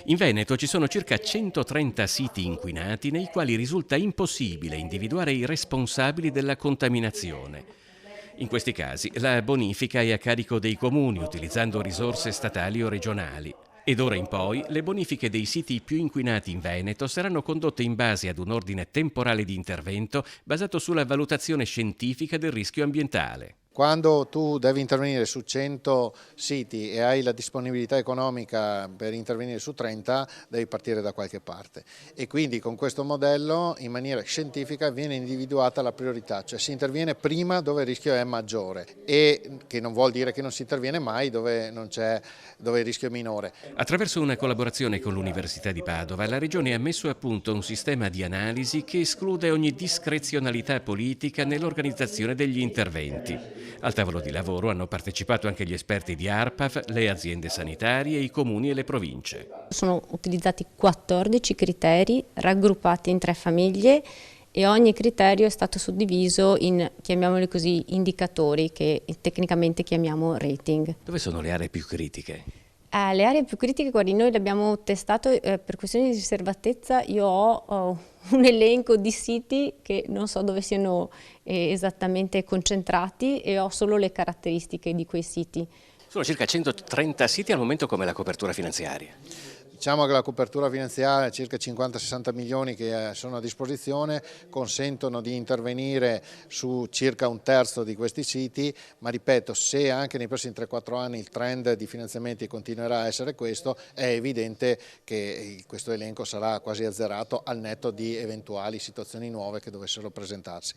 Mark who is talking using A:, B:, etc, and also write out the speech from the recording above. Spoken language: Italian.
A: In Veneto ci sono circa 130 siti inquinati nei quali risulta impossibile individuare i responsabili della contaminazione. In questi casi la bonifica è a carico dei comuni utilizzando risorse statali o regionali. E d'ora in poi le bonifiche dei siti più inquinati in Veneto saranno condotte in base ad un ordine temporale di intervento basato sulla valutazione scientifica del rischio ambientale.
B: Quando tu devi intervenire su 100 siti e hai la disponibilità economica per intervenire su 30, devi partire da qualche parte. E quindi con questo modello in maniera scientifica viene individuata la priorità, cioè si interviene prima dove il rischio è maggiore e che non vuol dire che non si interviene mai dove dove il rischio è minore.
A: Attraverso una collaborazione con l'Università di Padova, la Regione ha messo a punto un sistema di analisi che esclude ogni discrezionalità politica nell'organizzazione degli interventi. Al tavolo di lavoro hanno partecipato anche gli esperti di ARPAF, le aziende sanitarie, i comuni e le province.
C: Sono utilizzati 14 criteri raggruppati in 3 famiglie e ogni criterio è stato suddiviso in, chiamiamoli così, indicatori che tecnicamente chiamiamo rating.
A: Dove sono le aree più critiche?
C: Le aree più critiche, guardi, noi le abbiamo testate per questioni di riservatezza. Io ho un elenco di siti che non so dove siano esattamente concentrati e ho solo le caratteristiche di quei siti.
A: Sono circa 130 siti al momento, come la copertura finanziaria.
B: Diciamo che la copertura finanziaria, circa 50-60 milioni che sono a disposizione, consentono di intervenire su circa un terzo di questi siti, ma ripeto, se anche nei prossimi 3-4 anni il trend di finanziamenti continuerà a essere questo, è evidente che questo elenco sarà quasi azzerato al netto di eventuali situazioni nuove che dovessero presentarsi.